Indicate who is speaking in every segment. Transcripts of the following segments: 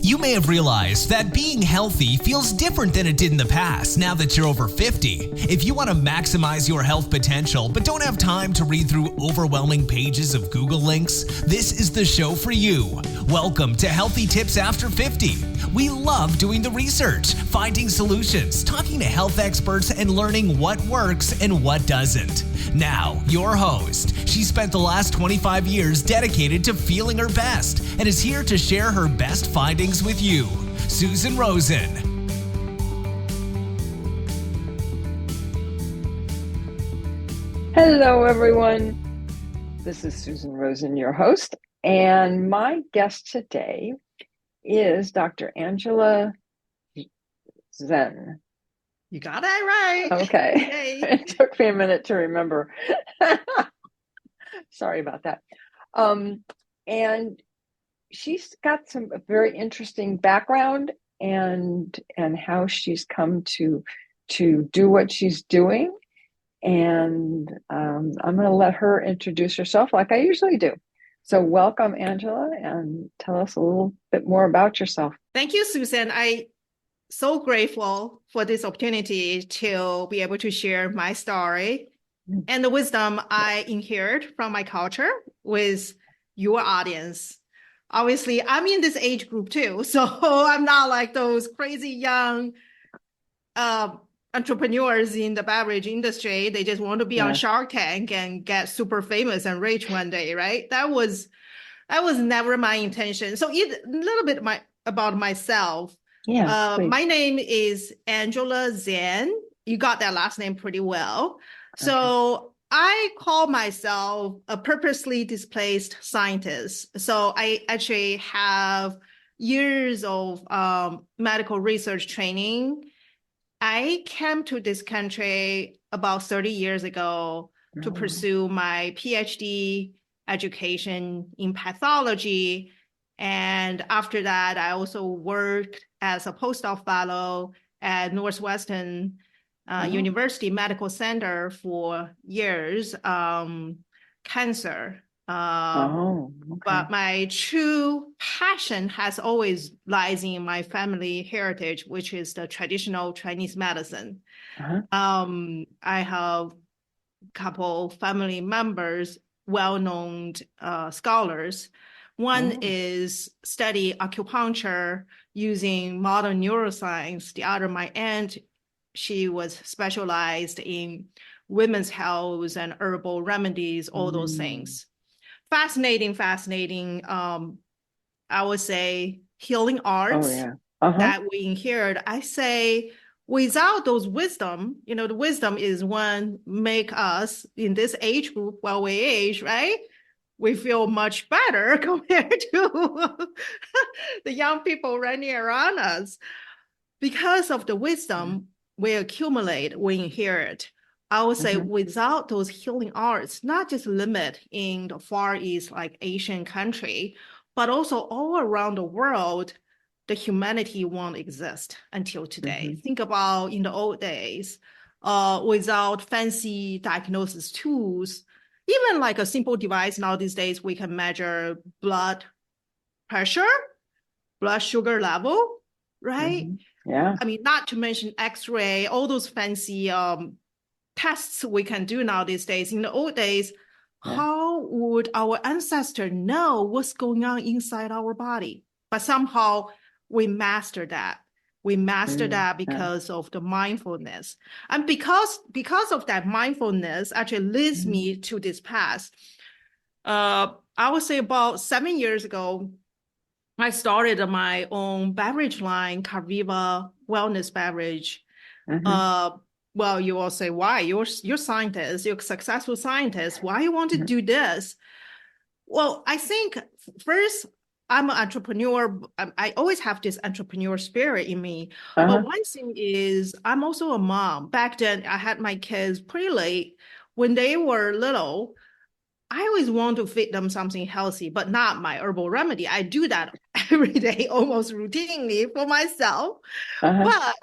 Speaker 1: You may have realized that being healthy feels different than it did in the past now that you're over 50. If you want to maximize your health potential but don't have time to read through overwhelming pages of Google links, this is the show for you. Welcome to Healthy Tips After 50. We love doing the research, finding solutions, talking to health experts, and learning what works and what doesn't. Now, your host. She spent the last 25 years dedicated to feeling her best and is here to share her best findings with you, Susan Rosen.
Speaker 2: Hello, everyone. This is Susan Rosen, your host, and my guest today is Dr. Angela Zeng.
Speaker 3: You got that right.
Speaker 2: Okay. It took me a minute to remember. Sorry about that. And she's got some very interesting background and how she's come to do what she's doing. And I'm going to let her introduce herself like I usually do. So welcome, Angela, and tell us a little bit more about yourself.
Speaker 3: Thank you, Susan. I'm so grateful for this opportunity to be able to share my story and the wisdom I inherit from my culture with your audience. Obviously, I'm in this age group too, so I'm not like those crazy young entrepreneurs in the beverage industry. They just want to be on Shark Tank and get super famous and rich one day, right? That was never my intention. So a little bit about myself. My name is Angela Zeng. You got that last name pretty well. So I call myself a purposely displaced scientist. So I actually have years of medical research training. I came to this country about 30 years ago to pursue my PhD education in pathology. And after that, I also worked as a postdoc fellow at Northwestern University Medical Center for years, cancer. But my true passion has always lies in my family heritage, which is the traditional Chinese medicine. I have a couple family members, well-known scholars. One is study acupuncture using modern neuroscience. The other, my aunt, she was specialized in women's health and herbal remedies, all those things. Fascinating. I would say healing arts that we inherit. I say without those wisdom, the wisdom is one make us in this age group while we age, right? We feel much better compared to the young people running around us. Because of the wisdom we accumulate, we inherit. I would say without those healing arts, not just limit in the Far East, like Asian country, but also all around the world, the humanity won't exist until today. Think about in the old days, without fancy diagnosis tools, even like a simple device now these days, we can measure blood pressure, blood sugar level, right? I mean, not to mention X-ray, all those fancy tests we can do now these days. In the old days, how would our ancestor know what's going on inside our body? But somehow we master that. We master that because of the mindfulness. And because of that mindfulness actually leads me to this path. I would say about 7 years ago, I started my own beverage line, Karviva Wellness Beverage. Well, you all say, why? You're scientist, you're a successful scientist. Why you want to do this? Well, I think first, I'm an entrepreneur. I always have this entrepreneur spirit in me. But one thing is I'm also a mom. Back then, I had my kids pretty late. When they were little, I always want to feed them something healthy, but not my herbal remedy. I do that every day, almost routinely for myself. But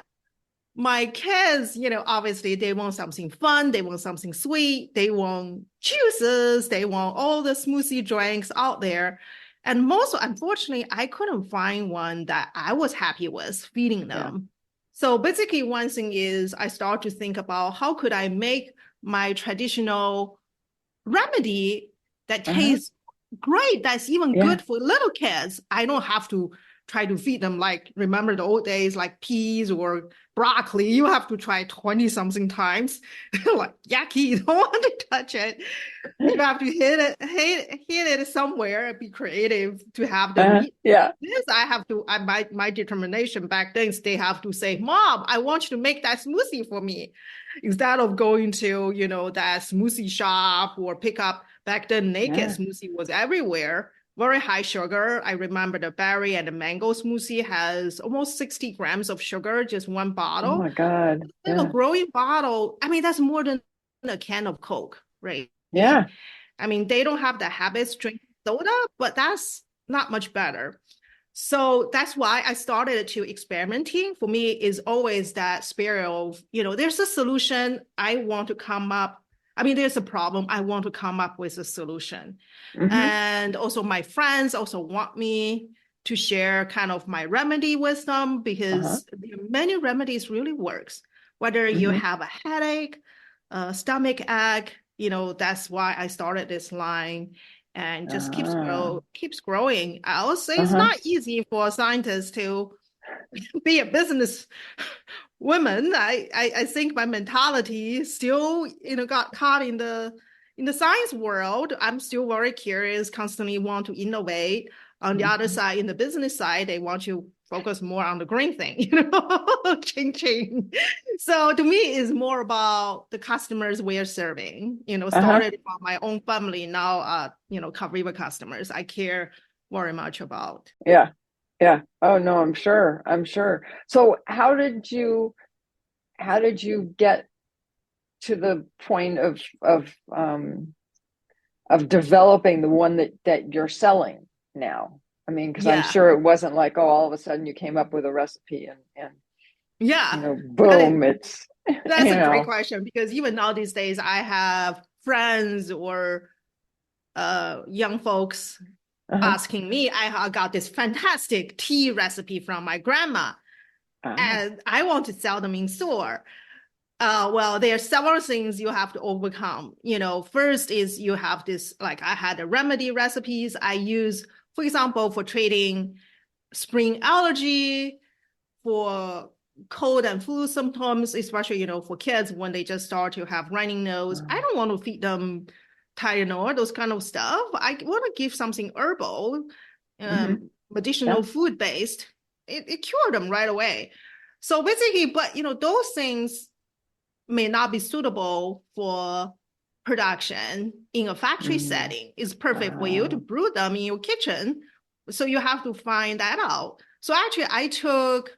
Speaker 3: my kids, obviously they want something fun. They want something sweet. They want juices. They want all the smoothie drinks out there. And most, unfortunately, I couldn't find one that I was happy with feeding them. Yeah. So basically, one thing is I start to think about how could I make my traditional remedy that tastes great, that's even good for little kids. I don't have to try to feed them like, remember the old days, like peas or broccoli. You have to try 20 something times. Like yucky, you don't want to touch it. You have to hit it somewhere, be creative to have them eat.
Speaker 2: Yeah.
Speaker 3: This I have to, my determination back then is they have to say, Mom, I want you to make that smoothie for me. Instead of going to, that smoothie shop or pick up, back then naked smoothie was everywhere. Very high sugar. I remember the berry and the mango smoothie has almost 60 grams of sugar, just one bottle.
Speaker 2: Oh my God.
Speaker 3: A growing bottle. I mean, that's more than a can of Coke, right?
Speaker 2: Yeah.
Speaker 3: I mean, they don't have the habits drinking soda, but that's not much better. So that's why I started to experimenting. For me, is always that spirit of, there's a solution. I want to come up. I mean, there's a problem. I want to come up with a solution. And also my friends also want me to share kind of my remedy with them because many remedies really works. Whether you have a headache, stomach ache, that's why I started this line. And just keeps growing. I would say it's not easy for scientists to be a business woman. I think my mentality still, got caught in the science world. I'm still very curious, constantly want to innovate. On the other side, in the business side, they want you focus more on the green thing, ching. So to me, it's more about the customers we're serving, started from my own family, now, Karviva customers, I care very much about.
Speaker 2: Yeah. Yeah. Oh no, I'm sure. So how did you get to the point of developing the one that you're selling now? I mean, because I'm sure it wasn't like, all of a sudden you came up with a recipe and boom, that's
Speaker 3: a great question, because even now these days I have friends or young folks asking me, I got this fantastic tea recipe from my grandma and I want to sell them in store. Well, there are several things you have to overcome. First is you have this, like I had the remedy recipes I use, for example, for treating spring allergy, for cold and flu symptoms, especially, for kids when they just start to have running nose. I don't want to feed them Tylenol, those kind of stuff. I want to give something herbal, medicinal food-based. It cured them right away. So basically, but, those things may not be suitable for production in a factory setting. It's perfect for you to brew them in your kitchen. So you have to find that out. So actually, I took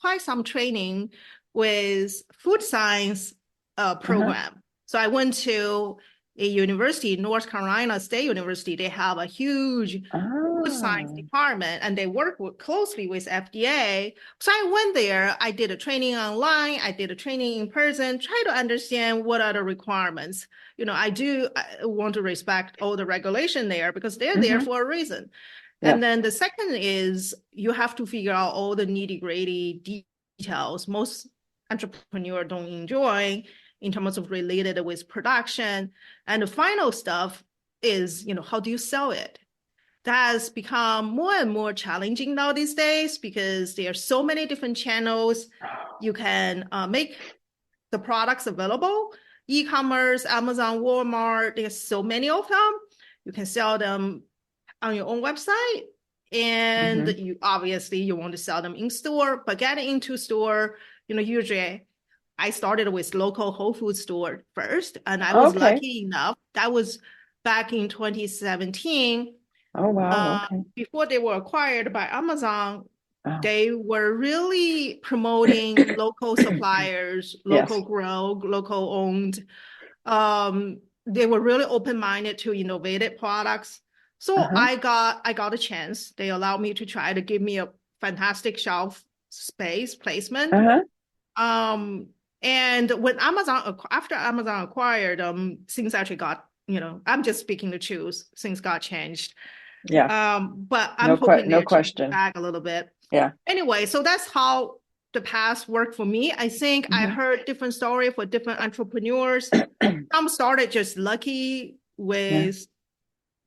Speaker 3: quite some training with food science program. So I went to a university, North Carolina State University. They have a huge food science department and they work closely with FDA. So I went there, I did a training online, I did a training in person, try to understand what are the requirements. I want to respect all the regulation there because they're there for a reason. Yeah. And then the second is you have to figure out all the nitty-gritty details most entrepreneurs don't enjoy in terms of related with production. And the final stuff is, how do you sell it? That has become more and more challenging now these days because there are so many different channels. You can make the products available. E-commerce, Amazon, Walmart, there's so many of them. You can sell them on your own website. And you obviously want to sell them in store, but getting into store, usually I started with local Whole Foods store first, and I was lucky enough. That was back in 2017.
Speaker 2: Oh, wow.
Speaker 3: Before they were acquired by Amazon, they were really promoting local suppliers, local grow, local owned. They were really open-minded to innovative products. So I got a chance. They allowed me to try to give me a fantastic shelf space placement. And when after Amazon acquired them, things actually got, I'm just speaking the truth, things got changed.
Speaker 2: Yeah.
Speaker 3: But I'm hoping
Speaker 2: no
Speaker 3: to
Speaker 2: question.
Speaker 3: back a little bit.
Speaker 2: Yeah.
Speaker 3: Anyway, so that's how the past worked for me. I think I heard different story for different entrepreneurs. Some started just lucky with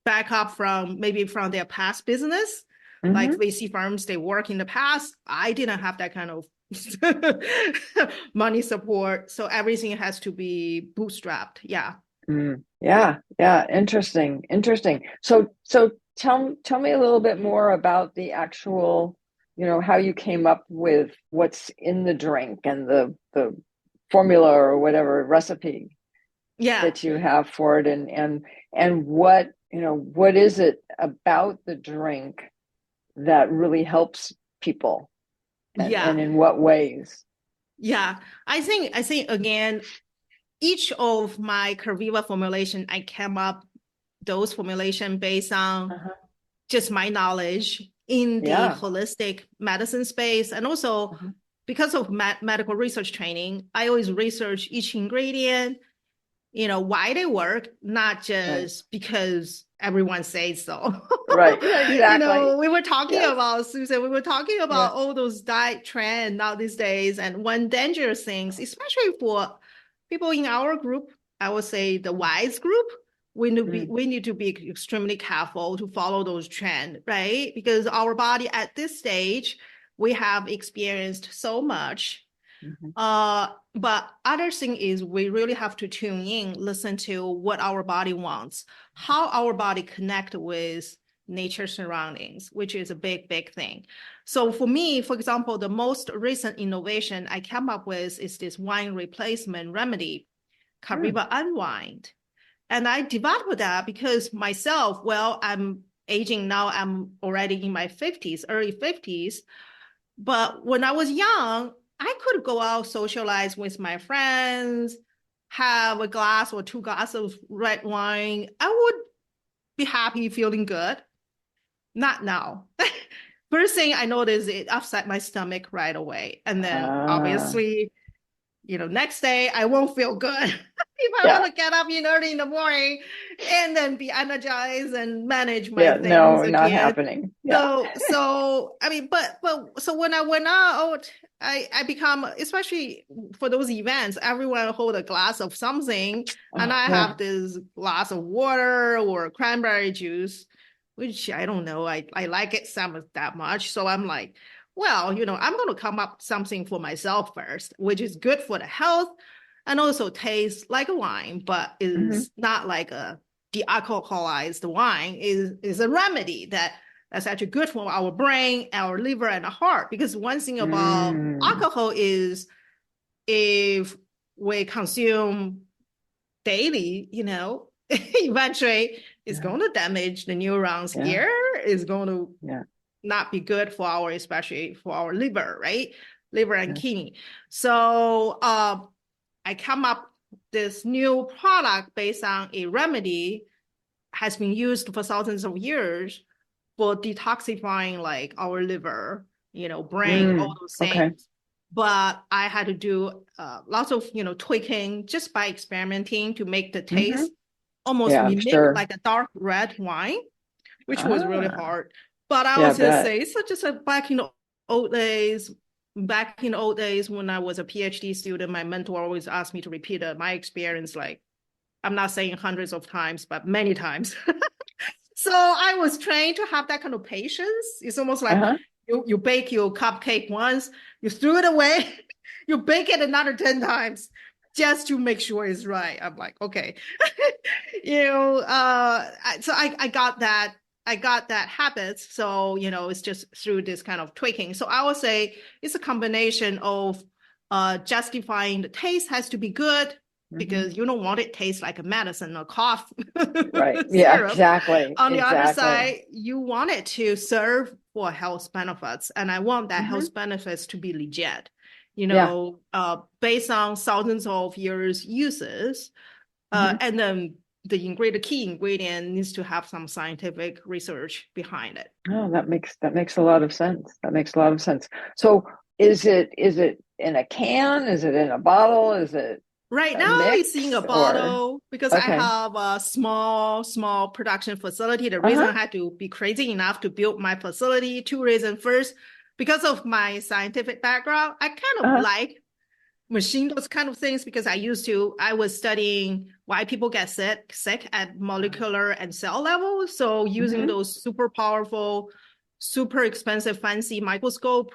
Speaker 3: backup from maybe from their past business, like VC firms they work in the past. I didn't have that kind of money support, so everything has to be bootstrapped. Yeah.
Speaker 2: Yeah. Interesting. So tell me a little bit more about the actual, how you came up with what's in the drink and the formula or whatever recipe that you have for it, and what is it about the drink that really helps people, and in what ways?
Speaker 3: Yeah, I think again, each of my Karviva formulation, I came up those formulation based on just my knowledge in the holistic medicine space. And also because of medical research training, I always research each ingredient, why they work, not just because everyone says so.
Speaker 2: Right. Yeah, exactly.
Speaker 3: We were talking about, Susan, all those diet trends now these days. And one dangerous thing, especially for people in our group, I would say the wise group, we need to be extremely careful to follow those trends, right? Because our body at this stage, we have experienced so much. But other thing is we really have to tune in, listen to what our body wants, how our body connect with nature surroundings, which is a big thing. So for me, for example, the most recent innovation I came up with is this wine replacement remedy, Karviva Unwind. And I developed that because myself, I'm aging now, I'm already in my 50s, early 50s. But when I was young, I could go out, socialize with my friends, have a glass or 2 glasses of red wine. I would be happy, feeling good. Not now. First thing I noticed, it upset my stomach right away. And then obviously, next day I won't feel good. If I want to get up early in the morning and then be energized and manage my things again.
Speaker 2: Not happening.
Speaker 3: So I mean, but so when I went out, I become, especially for those events, everyone hold a glass of something, and I have this glass of water or cranberry juice, which I don't know, I like it some that much. So I'm like, I'm going to come up something for myself first, which is good for the health and also tastes like a wine, but is not like a de-alcoholized wine, is a remedy that's actually good for our brain, our liver, and the heart. Because one thing about alcohol is if we consume daily, eventually it's going to damage the neurons here, it's going to not be good for especially for our liver, right? Liver and kidney. So I come up this new product based on a remedy has been used for thousands of years for detoxifying like our liver, brain, all those things. Okay. But I had to do lots of, tweaking just by experimenting to make the taste almost mimic like a dark red wine, which was really hard. But I was just say, so just back in the old days when I was a PhD student, my mentor always asked me to repeat my experience, like, I'm not saying hundreds of times, but many times. So I was trained to have that kind of patience. It's almost like you bake your cupcake once, you threw it away, you bake it another 10 times just to make sure it's right. I'm like, okay. So I got that. I got that habit. So, it's just through this kind of tweaking. So I would say it's a combination of justifying the taste has to be good because you don't want it to taste like a medicine or cough.
Speaker 2: Right. Yeah, exactly.
Speaker 3: On the other side, you want it to serve for health benefits. And I want that health benefits to be legit, based on thousands of years uses. And then the key ingredient needs to have some scientific research behind it.
Speaker 2: Oh, that makes a lot of sense. So is it in a can? Is it in a bottle? Is it
Speaker 3: Right
Speaker 2: a
Speaker 3: now, it's
Speaker 2: mix
Speaker 3: in a
Speaker 2: or
Speaker 3: bottle because I
Speaker 2: okay.
Speaker 3: have a small production facility. The reason
Speaker 2: Uh-huh.
Speaker 3: I had to be crazy enough to build my facility, two reasons. First, because of my scientific background, I kind of
Speaker 2: Uh-huh.
Speaker 3: like machine those kind of things because I was studying why people get sick at molecular and cell level. So using those super powerful, super expensive, fancy microscope,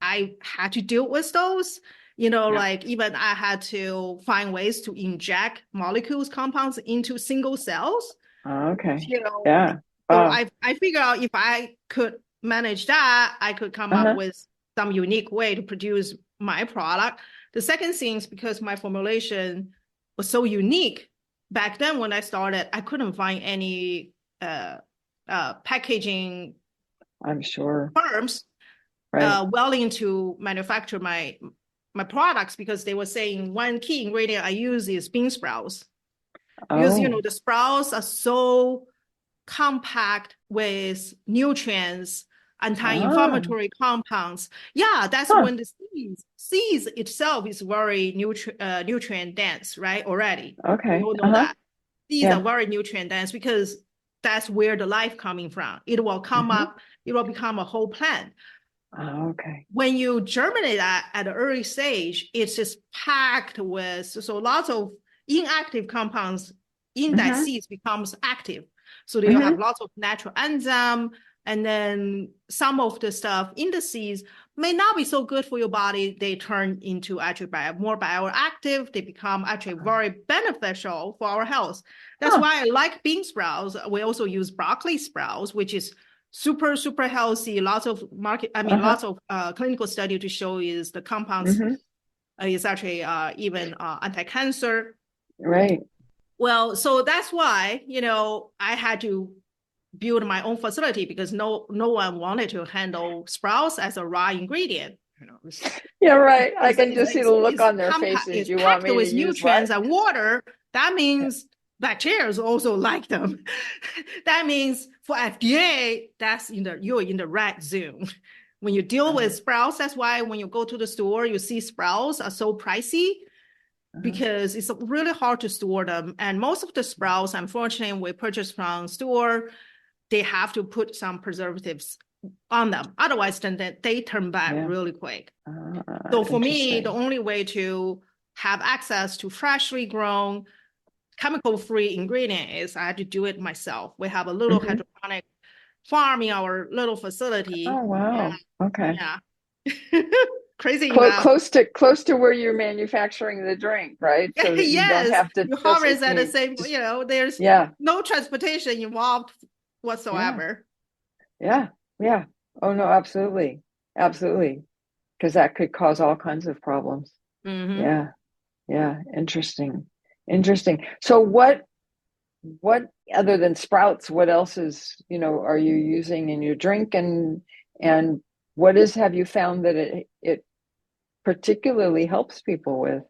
Speaker 3: I had to deal with those. Like even I had to find ways to inject molecules, compounds into single cells.
Speaker 2: Okay.
Speaker 3: You know,
Speaker 2: Yeah.
Speaker 3: so
Speaker 2: Oh.
Speaker 3: I figured out if I could manage that, I could come up
Speaker 2: Uh-huh.
Speaker 3: with some unique way to produce my product. The second thing is because my formulation was so unique. Back then when I started, I couldn't find any packaging
Speaker 2: I'm sure.
Speaker 3: firms
Speaker 2: Right.
Speaker 3: willing to manufacture my products because they were saying one key ingredient I use is bean sprouts. Because
Speaker 2: Oh.
Speaker 3: the sprouts are so compact with nutrients,
Speaker 2: Ah.
Speaker 3: anti-inflammatory compounds. Yeah, that's
Speaker 2: Huh.
Speaker 3: when the seeds itself is very nutrient dense, right? Already, we
Speaker 2: Okay.
Speaker 3: all know
Speaker 2: Uh-huh.
Speaker 3: that seeds are
Speaker 2: Yeah.
Speaker 3: very nutrient dense because that's where the life coming from. It will come up. It will become a whole plant.
Speaker 2: Oh, okay.
Speaker 3: When you germinate at an early stage, it's just packed with so lots of inactive compounds in that seeds becomes active. So they have lots of natural enzyme, and then some of the stuff in the seeds may not be so good for your body. They turn into actually more bioactive. They become actually very beneficial for our health. That's why I like bean sprouts. We also use broccoli sprouts, which is super, super healthy. Lots of lots of clinical study to show is the compounds is actually even anti-cancer.
Speaker 2: Right.
Speaker 3: Well, so that's why, I had to build my own facility because no one wanted to handle sprouts as a raw ingredient.
Speaker 2: Yeah, right. I can just see the look
Speaker 3: It's
Speaker 2: on their faces.
Speaker 3: it's
Speaker 2: You want
Speaker 3: packed
Speaker 2: me to
Speaker 3: with
Speaker 2: use what?
Speaker 3: nutrients and water. That means bacteria also like them. That means for FDA, you're in the red zone. When you deal with sprouts, that's why when you go to the store, you see sprouts are so pricey because it's really hard to store them. And most of the sprouts, unfortunately, we purchase from store, they have to put some preservatives on them. Otherwise, then they turn bad really quick. So for me, the only way to have access to freshly grown, chemical-free ingredient is I had to do it myself. We have a little hydroponic farm in our little facility.
Speaker 2: Oh, wow. Okay.
Speaker 3: Yeah. Crazy enough.
Speaker 2: Close to where you're manufacturing the drink, right? So that you don't
Speaker 3: Yes,
Speaker 2: have to
Speaker 3: you harvest at the same,
Speaker 2: just,
Speaker 3: there's no transportation involved whatsoever.
Speaker 2: Yeah. Yeah. Oh no, absolutely. Absolutely. Because that could cause all kinds of problems. Yeah. Yeah. Interesting. Interesting. So what other than sprouts, what else are you using in your drink and have you found that it particularly helps people with?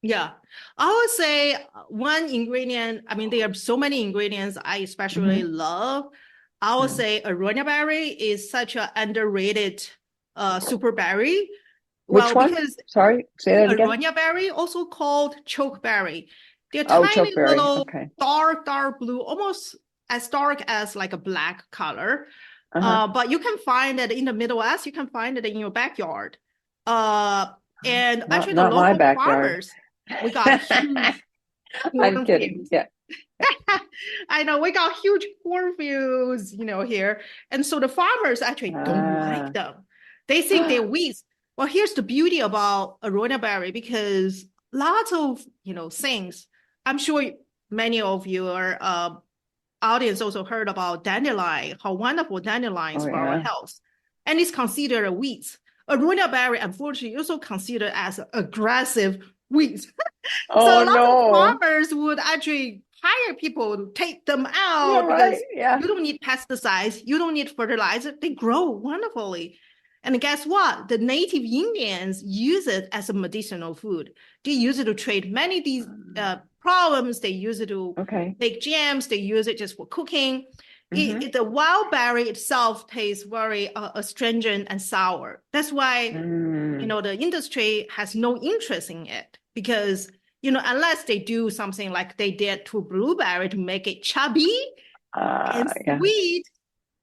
Speaker 3: Yeah, I would say one ingredient, there are so many ingredients I especially love. I would say aronia berry is such an underrated super berry.
Speaker 2: Which
Speaker 3: Well,
Speaker 2: one?
Speaker 3: because
Speaker 2: Sorry, say that again.
Speaker 3: aronia berry, also called chokeberry, they're
Speaker 2: Oh,
Speaker 3: tiny
Speaker 2: chokeberry.
Speaker 3: little
Speaker 2: Okay.
Speaker 3: dark blue, almost as dark as like a black color. But you can find it in the Midwest. You can find it in your backyard. And actually, the
Speaker 2: Not my
Speaker 3: local
Speaker 2: backyard.
Speaker 3: farmers, we got huge
Speaker 2: I'm kidding.
Speaker 3: cornfields.
Speaker 2: Yeah.
Speaker 3: I know we got huge cornfields, here. And so the farmers actually don't like them. They think they're weeds. Well, here's the beauty about aronia berry because lots of, things. I'm sure many of your audience also heard about dandelion, how wonderful dandelions for our health. And it's considered a weed. Aronia berry, unfortunately, also considered as aggressive weeds. So
Speaker 2: Oh
Speaker 3: lots of
Speaker 2: no.
Speaker 3: farmers would actually hire people to take them
Speaker 2: Yeah,
Speaker 3: out
Speaker 2: right.
Speaker 3: because
Speaker 2: Yeah.
Speaker 3: you don't need pesticides, you don't need fertilizer. They grow wonderfully. And guess what? The native Indians use it as a medicinal food. They use it to treat many of these problems. They use it to make jams. They use it just for cooking. The wild berry itself tastes very astringent and sour. That's why, the industry has no interest in it because unless they do something like they did to blueberry to make it chubby and sweet,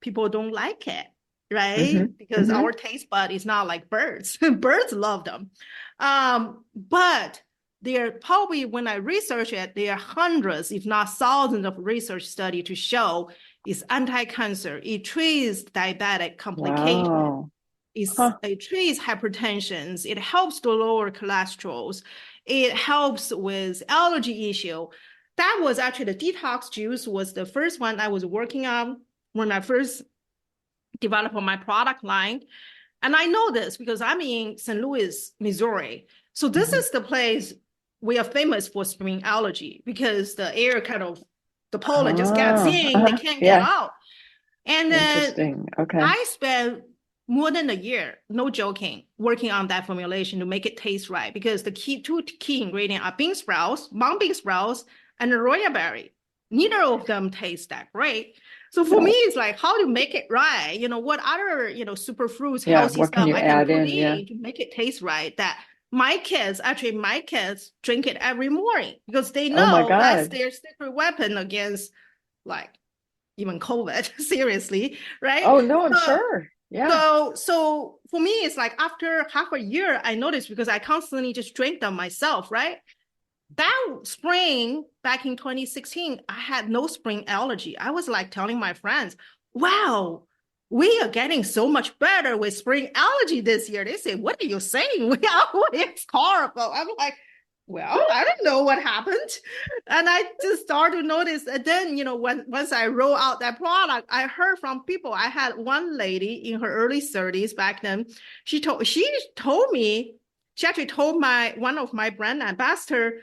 Speaker 3: people don't like it, right? Because our taste bud is not like birds. Birds love them. But there probably, when I research it, there are hundreds, if not thousands of research studies to show it's anti-cancer. It treats diabetic complications.
Speaker 2: Wow.
Speaker 3: It treats hypertension. It helps to lower cholesterol. It helps with allergy issue. That was actually, the detox juice was the first one I was working on when I first developed my product line. And I know this because I'm in St. Louis, Missouri. So this is the place we are famous for spring allergy, because the air the pollen just gets in, they can't get out. And then I spent more than a year, no joking, working on that formulation to make it taste right, because the two key ingredients are bean sprouts, mung bean sprouts, and royal berry. Neither of them taste that great. So for me, it's like, how to make it right? What other, superfruits, healthy stuff I can put in to make it taste right, that my kids drink it every morning, because they know that's their secret weapon against, like, even COVID, seriously, right?
Speaker 2: Oh, no, I'm sure. Yeah.
Speaker 3: So for me, it's like after half a year, I noticed, because I constantly just drink them myself, right? That spring, back in 2016, I had no spring allergy. I was like telling my friends, wow, we are getting so much better with spring allergy this year. They say, what are you saying? It's horrible. I'm like, well, I don't know what happened. And I just started to notice. And then, once I roll out that product, I heard from people. I had one lady in her early 30s back then. She told me, she actually told one of my brand ambassador,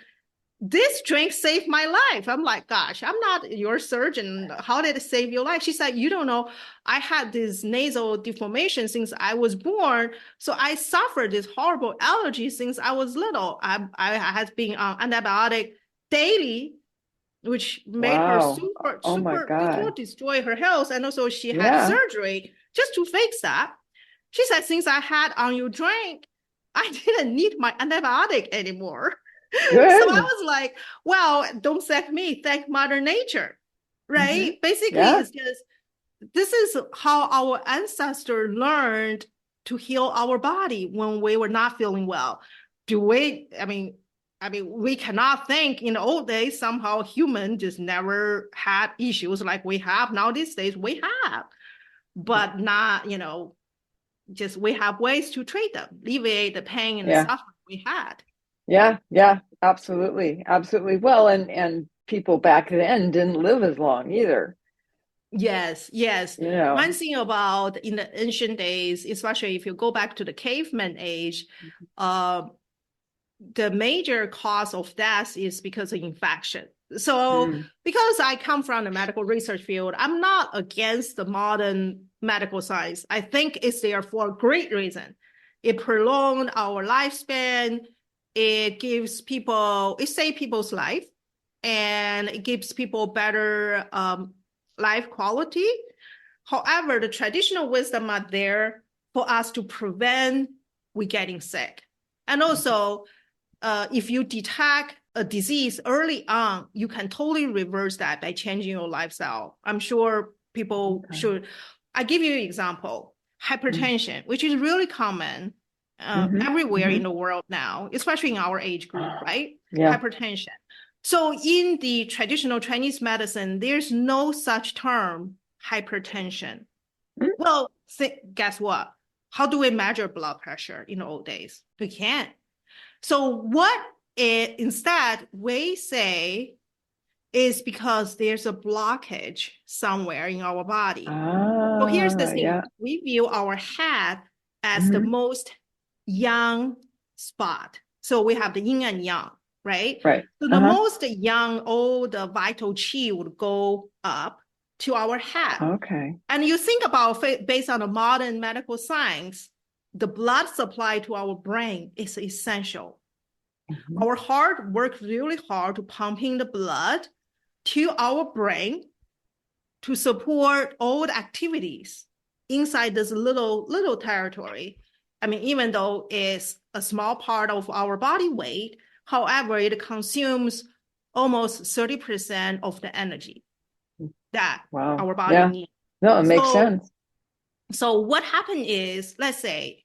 Speaker 3: this drink saved my life. I'm like, gosh, I'm not your surgeon. How did it save your life? She said, you don't know. I had this nasal deformation since I was born. So I suffered this horrible allergy since I was little. I had been on antibiotic daily, which made her super destroy her health. And also she had surgery just to fix that. She said, since I had on your drink, I didn't need my antibiotic anymore.
Speaker 2: Good.
Speaker 3: So I was like, well, don't thank me, thank Mother Nature, right? Basically, it's just, this is how our ancestors learned to heal our body when we were not feeling well. We cannot think in the old days, somehow human just never had issues like we have now these days. We have, but not, just we have ways to treat them, alleviate the pain and the suffering we had.
Speaker 2: Yeah, absolutely. Well, and people back then didn't live as long either.
Speaker 3: Yes. One thing about in the ancient days, especially if you go back to the caveman age, the major cause of death is because of infection. So because I come from the medical research field, I'm not against the modern medical science. I think it's there for a great reason. It prolonged our lifespan. It gives people, it saves people's life, and it gives people better life quality. However, the traditional wisdom are there for us to prevent we getting sick. And also, if you detect a disease early on, you can totally reverse that by changing your lifestyle. I'm sure people should. I give you an example, hypertension, which is really common everywhere in the world now, especially in our age group, right? Hypertension. So in the traditional Chinese medicine, there's no such term, hypertension. Well, guess what? How do we measure blood pressure in the old days? We can't. So instead we say is because there's a blockage somewhere in our body. So here's the thing. We view our head as the most young spot. So we have the yin and yang, right? So the most young, all the vital chi would go up to our head. And you think about, based on the modern medical science, the blood supply to our brain is essential. Our heart works really hard to pumping the blood to our brain to support all the activities inside this little territory. I mean, even though it's a small part of our body weight, However, it consumes almost 30% of the energy that our body needs.
Speaker 2: No, it makes sense.
Speaker 3: So what happened is, let's say,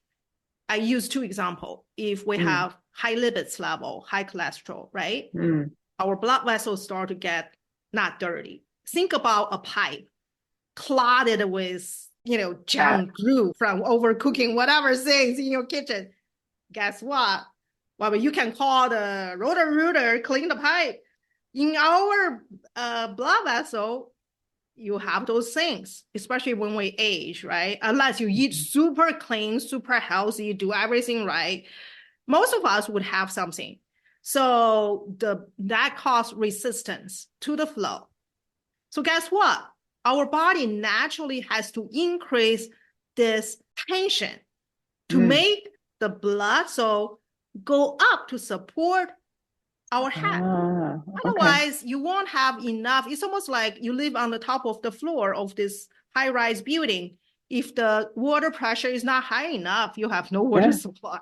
Speaker 3: I use 2 examples. If we have high lipids level, high cholesterol, right? Our blood vessels start to get not dirty. Think about a pipe clotted with, junk glue from overcooking whatever things in your kitchen. Guess what? Well, you can call the rooter, clean the pipe. In our blood vessel, you have those things, especially when we age, right? Unless you eat super clean, super healthy, do everything right, most of us would have something. So that causes resistance to the flow. So guess what? Our body naturally has to increase this tension to make the blood go up to support our head. Otherwise, you won't have enough. It's almost like you live on the top of the floor of this high-rise building. If the water pressure is not high enough, you have no water supply.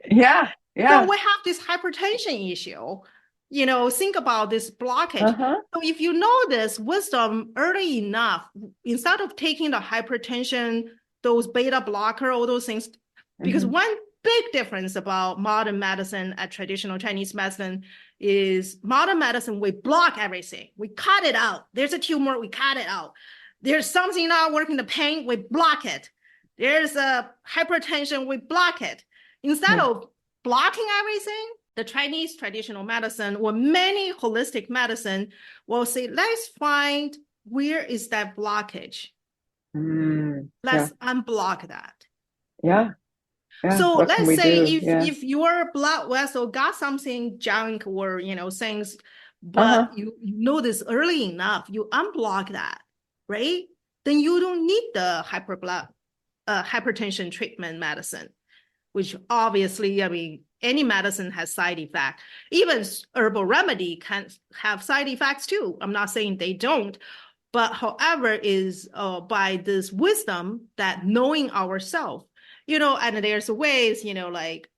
Speaker 3: So we have this hypertension issue. Think about this blockage. So if you know this wisdom early enough, instead of taking the hypertension, those beta blocker, all those things, because one big difference about modern medicine and traditional Chinese medicine is modern medicine, we block everything. We cut it out. There's a tumor, we cut it out. There's something not working, the pain, we block it. There's a hypertension, we block it. Instead of blocking everything, the Chinese traditional medicine or many holistic medicine will say, let's find where is that blockage. Let's unblock that. So let's say if your blood vessel got something junk or things, but you know this early enough, you unblock that, right? Then you don't need the hypertension treatment medicine, which obviously, any medicine has side effects. Even herbal remedy can have side effects too. I'm not saying they don't, but however is by this wisdom that knowing ourselves, and there's ways, like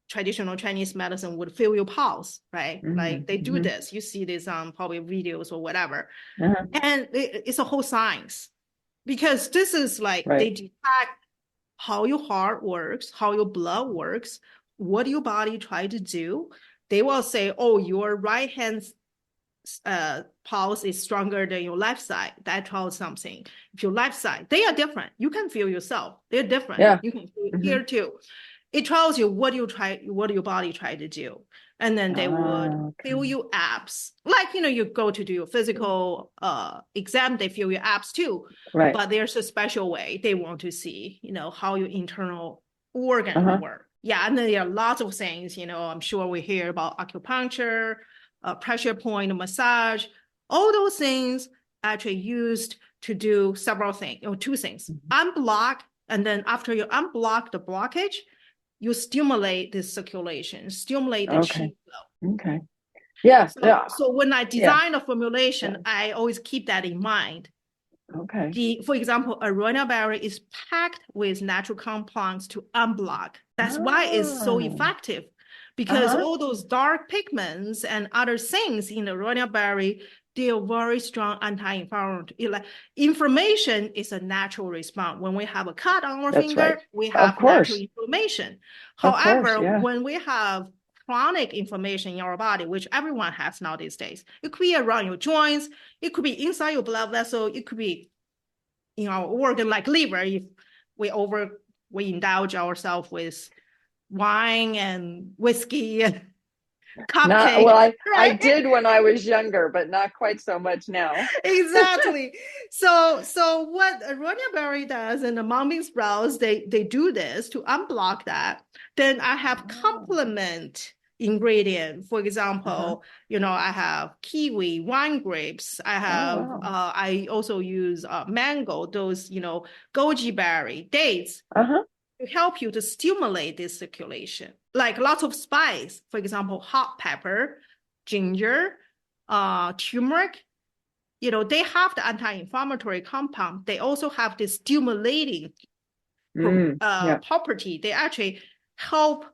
Speaker 3: traditional Chinese medicine would feel your pulse, right? Like they do this. You see this on probably videos or whatever. And it's a whole science because this is like they detect how your heart works, how your blood works, what your body try to do. They will say, oh, your right hand pulse is stronger than your left side. That tells something. If your left side, they are different. You can feel yourself. They're different. You can feel it here too. It tells you what your body try to do. And then they would feel your abs. Like, you go to do your physical exam, they feel your abs too. But there's a special way they want to see, how your internal organ work. And then there are lots of things, I'm sure we hear about acupuncture, pressure point massage, all those things actually used to do several things, 2 things. Unblock, and then after you unblock the blockage, you stimulate the circulation, stimulate the qi flow. So when I design a formulation, I always keep that in mind. For example, aronia berry is packed with natural compounds to unblock. That's why it's so effective. Because all those dark pigments and other things in the aronia berry, they are very strong anti-inflammatory. Inflammation is a natural response. When we have a cut on our finger, we have natural inflammation. However, when we have chronic inflammation in our body, which everyone has now these days, it could be around your joints, it could be inside your blood vessel, it could be in our organ like liver, if we indulge ourselves with wine and whiskey and cupcake.
Speaker 2: I did when I was younger, but not quite so much now.
Speaker 3: Exactly. So what aronia berry does and the mung bean sprouts, they do this to unblock that. Then I have complement ingredient. For example, I have kiwi, wine grapes. I have I also use mango, those goji berry, dates. To help you to stimulate this circulation. Like lots of spice, for example, hot pepper, ginger, turmeric, they have the anti-inflammatory compound. They also have this stimulating property. They actually help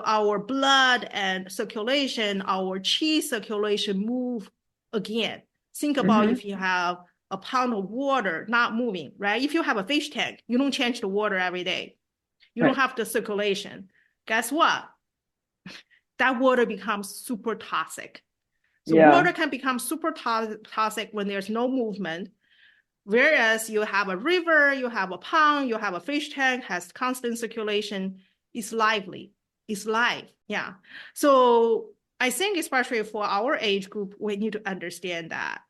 Speaker 3: our blood and circulation, our chi circulation move again. Think about if you have a pound of water not moving, right? If you have a fish tank, you don't change the water every day. You don't have the circulation. Guess what? That water becomes super toxic. So water can become super toxic when there's no movement. Whereas you have a river, you have a pond, you have a fish tank, has constant circulation, it's lively, it's live. Yeah. So I think especially for our age group, we need to understand that.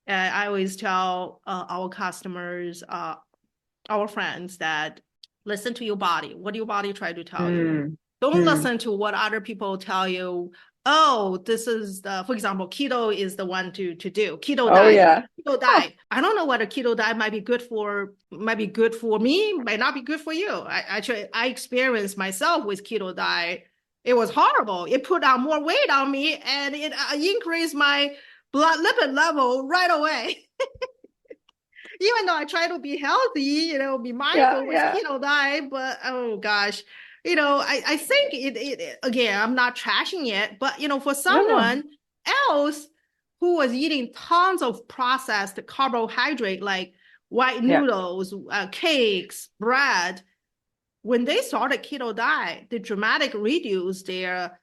Speaker 3: I always tell our customers, our friends that listen to your body. What do your body try to tell you? Don't listen to what other people tell you. Oh, this is for example, keto is the one to do. Keto diet. Keto diet. I don't know whether keto diet might be good for me, might not be good for you. I experienced myself with keto diet. It was horrible. It put on more weight on me and it increased my blood lipid level right away. Even though I try to be healthy, be mindful with keto diet, but oh gosh. I think it again, I'm not trashing it, but for someone else who was eating tons of processed carbohydrate like white noodles, cakes, bread, when they started keto diet, they dramatically reduced their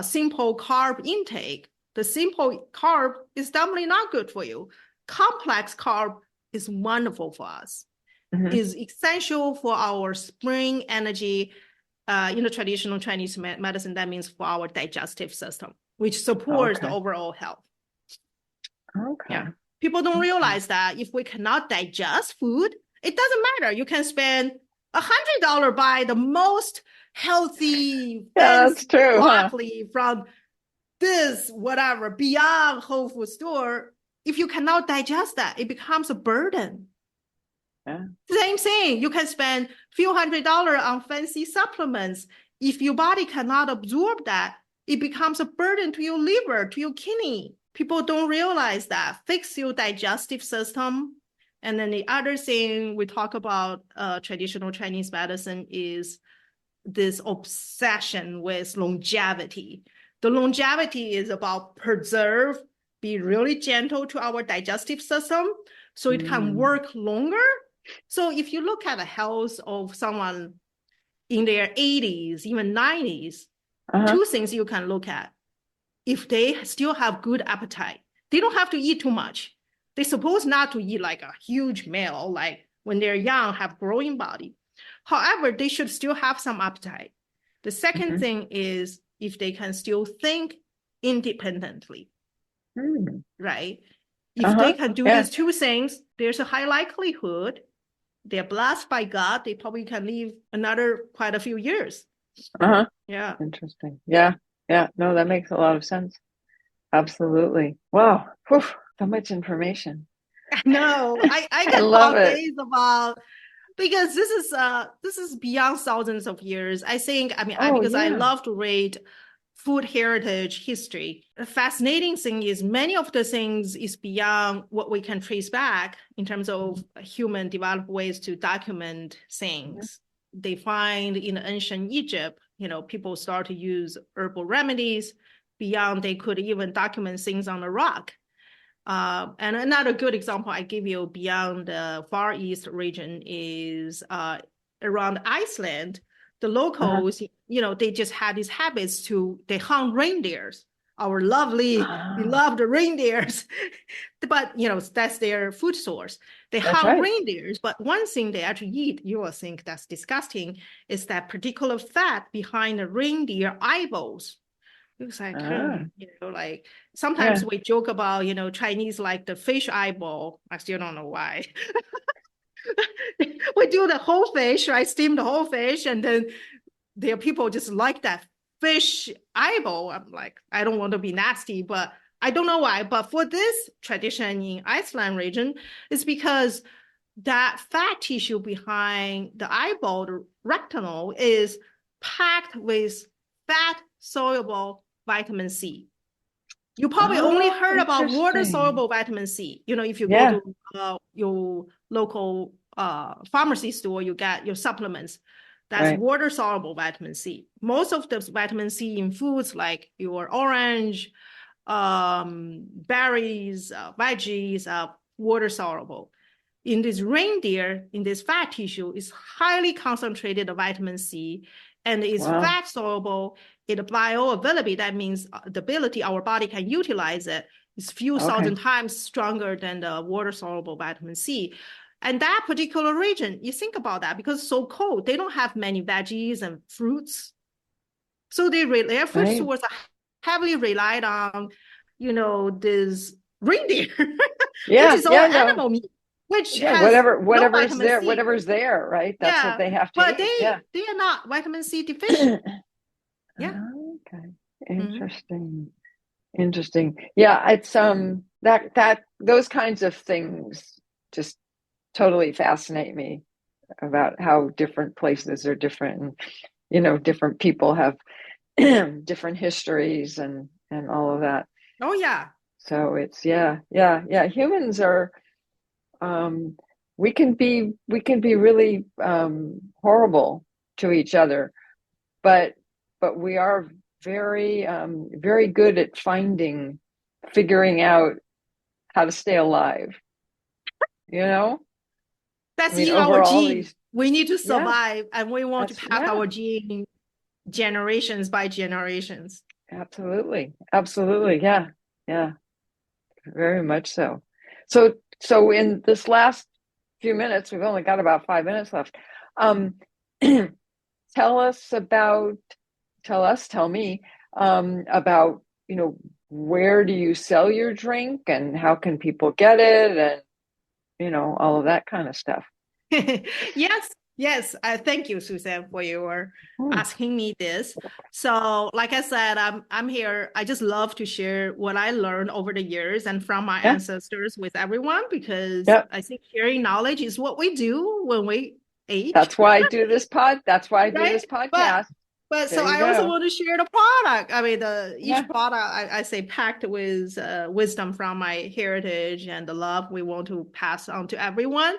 Speaker 3: simple carb intake. The simple carb is definitely not good for you. Complex carb is wonderful for us. Is essential for our spring energy. Traditional Chinese medicine, that means for our digestive system, which supports the overall health. Yeah. People don't realize that if we cannot digest food, it doesn't matter. You can spend $100 buy the most healthy
Speaker 2: that's true,
Speaker 3: broccoli from this, whatever, beyond Whole Food store. If you cannot digest that, it becomes a burden.
Speaker 2: Yeah.
Speaker 3: Same thing. You can spend few $100 on fancy supplements. If your body cannot absorb that, it becomes a burden to your liver, to your kidney. People don't realize that. Fix your digestive system. And then the other thing we talk about traditional Chinese medicine is this obsession with longevity. The longevity is about preserve, be really gentle to our digestive system so it can work longer. So if you look at the health of someone in their 80s, even 90s, two things you can look at. If they still have good appetite, they don't have to eat too much. They're supposed not to eat like a huge meal, like when they're young, have growing body. However, they should still have some appetite. The second thing is if they can still think independently, right? If they can do these two things, there's a high likelihood they're blessed by God. They probably can live quite a few years. Yeah.
Speaker 2: Interesting. Yeah. No, that makes a lot of sense. Absolutely. Wow. Whew. So much information.
Speaker 3: No, I can talk days about, because this is beyond thousands of years. I think, I love to read food heritage history. The fascinating thing is many of the things is beyond what we can trace back in terms of human developed ways to document things. They find in ancient Egypt, people start to use herbal remedies beyond they could even document things on the rock. And another good example I give you beyond the Far East region is around Iceland. The locals, they just had these habits they hunt reindeers, our beloved reindeers. But, that's their food source. They hunt reindeers. But one thing they actually eat, you will think that's disgusting, is that particular fat behind the reindeer eyeballs. It was like, sometimes we joke about, Chinese like the fish eyeball. I still don't know why. We do the whole fish, right? Steam the whole fish, and then there are people just like that fish eyeball. I'm like, I don't want to be nasty, but I don't know why. But for this tradition in Iceland region, it's because that fat tissue behind the eyeball, the retinal, is packed with fat-soluble vitamin C. You probably only heard about water-soluble vitamin C. If you go to your local pharmacy store, you get your supplements. That's water-soluble vitamin C. Most of the vitamin C in foods like your orange, berries, veggies are water-soluble. In this reindeer, in this fat tissue, is highly concentrated vitamin C, and is fat-soluble. It bioavailability, that means the ability our body can utilize it, is few thousand times stronger than the water-soluble vitamin C. And that particular region, you think about that, because it's so cold, they don't have many veggies and fruits. So their food source are heavily relied on, this reindeer, which is all animal meat, which has
Speaker 2: whatever's there, right? That's what they have to
Speaker 3: but
Speaker 2: eat.
Speaker 3: They are not vitamin C deficient.
Speaker 2: Okay. Interesting. Interesting. Yeah, it's that those kinds of things just totally fascinate me, about how different places are different, and different people have different histories and all of that.
Speaker 3: Oh yeah.
Speaker 2: So it's humans are we can be really horrible to each other, but we are very very good at figuring out how to stay alive.
Speaker 3: That's in our gene. We need to survive, and we want to pass our gene generations by generations.
Speaker 2: Absolutely. Yeah. Very much so. So in this last few minutes, we've only got about 5 minutes left. Tell me about, where do you sell your drink, and how can people get it, and all of that kind of stuff.
Speaker 3: Yes. Thank you, Suzanne, for your asking me this. So, like I said, I'm here. I just love to share what I learned over the years and from my ancestors with everyone, because I think sharing knowledge is what we do when we age.
Speaker 2: That's why I do this podcast.
Speaker 3: But so I also want to share the product. I mean, each product I say packed with wisdom from my heritage and the love we want to pass on to everyone.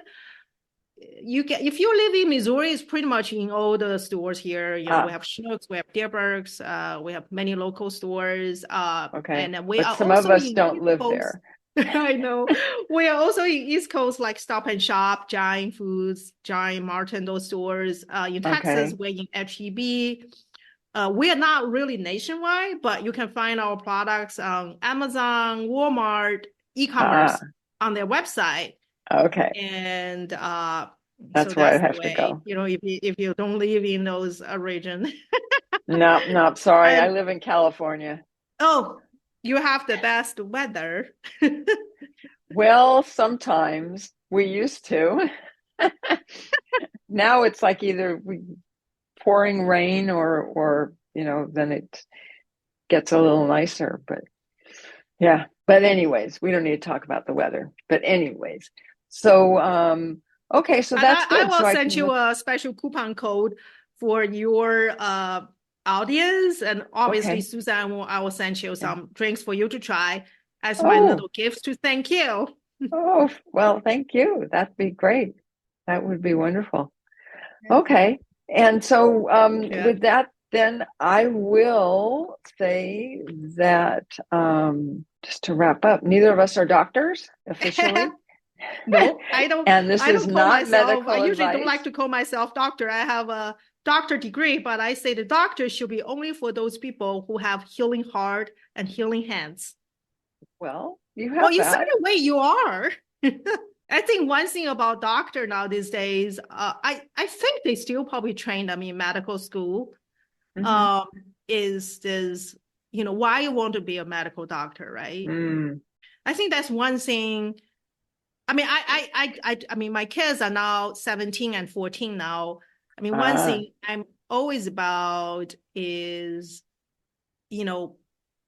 Speaker 3: If you live in Missouri, it's pretty much in all the stores here. We have Schnucks, we have Deerbergs, we have many local stores. And
Speaker 2: some of us don't live there.
Speaker 3: I know. We are also in East Coast, like Stop and Shop, Giant Foods, Giant Martin, those stores. In Texas, we're in HEB. We are not really nationwide, but you can find our products on Amazon, Walmart, e-commerce on their website.
Speaker 2: Okay.
Speaker 3: And
Speaker 2: that's where I have to go.
Speaker 3: If you don't live in those region.
Speaker 2: No, sorry. I live in California.
Speaker 3: Oh, you have the best weather.
Speaker 2: Well, sometimes we used to. Now it's like either pouring rain or then it gets a little nicer. But But anyways, we don't need to talk about the weather. But anyways, so okay, so that's good.
Speaker 3: I will send you a special coupon code for your audience, and obviously Suzanne I will send you some drinks for you to try as my little gifts to thank you.
Speaker 2: Oh, well, thank you. That'd be great. That would be wonderful. Okay. And so with that, then I will say that just to wrap up, neither of us are doctors officially.
Speaker 3: No, I don't.
Speaker 2: And this is not medical
Speaker 3: I usually
Speaker 2: advice.
Speaker 3: don't like to call myself doctor. I have a doctor degree, but I say the doctor should be only for those people who have healing heart and healing hands.
Speaker 2: Well, you have.
Speaker 3: Well, in certain way, you are. I think one thing about doctor now these days, I think they still probably train them in medical school. Is this, why you want to be a medical doctor, right? I think that's one thing. I mean, I mean, my kids are now 17 and 14 now. I mean, one thing I'm always about is,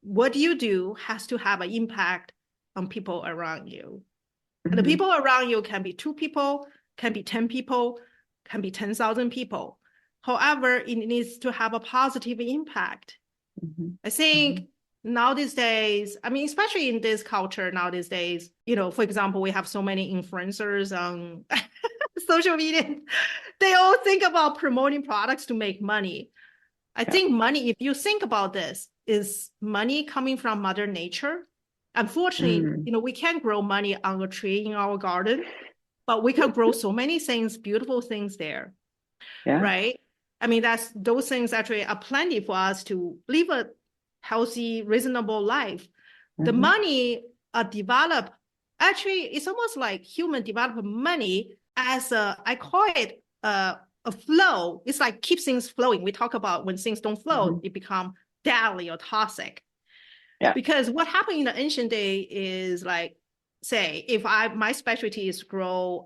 Speaker 3: what you do has to have an impact on people around you. And the people around you can be 2 people, can be 10 people, can be 10,000 people. However, it needs to have a positive impact. I think now these days, I mean, especially in this culture now these days, for example, we have so many influencers on social media, they all think about promoting products to make money. I think money, if you think about this, is money coming from Mother Nature. Unfortunately, we can't grow money on a tree in our garden, but we can grow so many things, beautiful things there, right? I mean, those things actually are plenty for us to live a healthy, reasonable life. The money developed, actually, it's almost like human develop money as I call it a flow. It's like keep things flowing. We talk about when things don't flow, it become deadly or toxic. Yeah. Because what happened in the ancient day is like, say, if my specialty is grow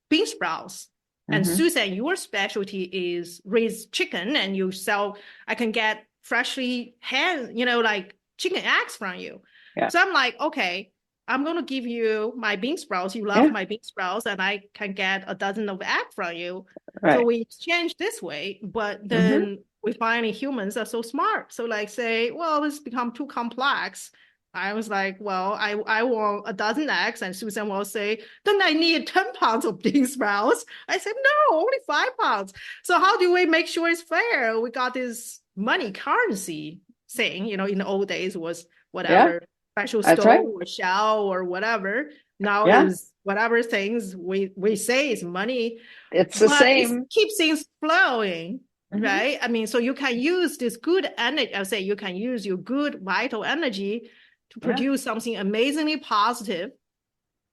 Speaker 3: bean sprouts, and Susan, your specialty is raise chicken, and you sell, I can get freshly like chicken eggs from you. Yeah. So I'm like, okay, I'm going to give you my bean sprouts. You love my bean sprouts, and I can get a dozen of eggs from you. Right. So we exchange this way, but then we find humans are so smart. So like say, well, this become too complex. I was like, well, I want a dozen eggs. And Susan will say, then I need 10 pounds of bean sprouts. I said, no, only 5 pounds. So how do we make sure it's fair? We got this money currency thing, in the old days was whatever, special stone or shell or whatever. Now is whatever things we say is money.
Speaker 2: It's the same.
Speaker 3: It keeps things flowing. Right? I mean, so you can use this good energy. I'll say you can use your good vital energy to produce something amazingly positive,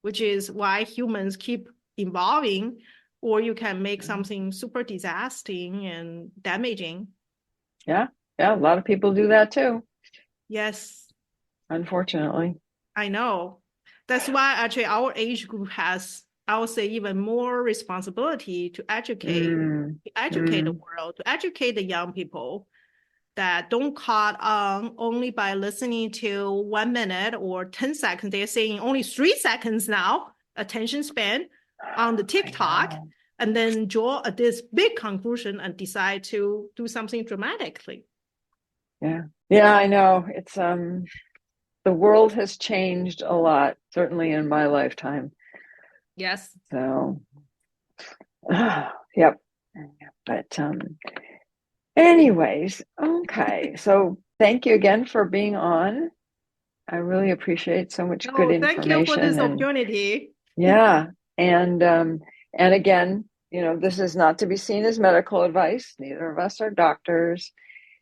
Speaker 3: which is why humans keep evolving, or you can make something super disastering and damaging. Yeah.
Speaker 2: A lot of people do that too.
Speaker 3: Yes.
Speaker 2: Unfortunately.
Speaker 3: I know. That's why actually our age group has, I would say, even more responsibility to educate the world, to educate the young people that don't caught on only by listening to 1 minute or 10 seconds. They're saying only 3 seconds now, attention span on the TikTok, and then draw this big conclusion and decide to do something dramatically.
Speaker 2: Yeah, I know. It's the world has changed a lot, certainly in my lifetime.
Speaker 3: Yes.
Speaker 2: So, yep. But anyways, okay. So thank you again for being on. I really appreciate so much good information.
Speaker 3: Thank you for this opportunity.
Speaker 2: Yeah. And again, this is not to be seen as medical advice. Neither of us are doctors.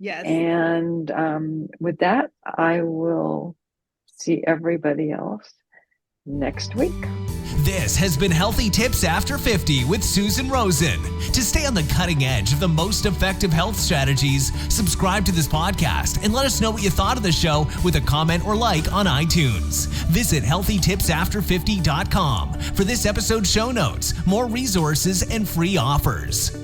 Speaker 3: Yes.
Speaker 2: And with that, I will see everybody else next week.
Speaker 1: This has been Healthy Tips After 50 with Susan Rosen. To stay on the cutting edge of the most effective health strategies, subscribe to this podcast and let us know what you thought of the show with a comment or like on iTunes. Visit healthytipsafter50.com for this episode's show notes, more resources, and free offers.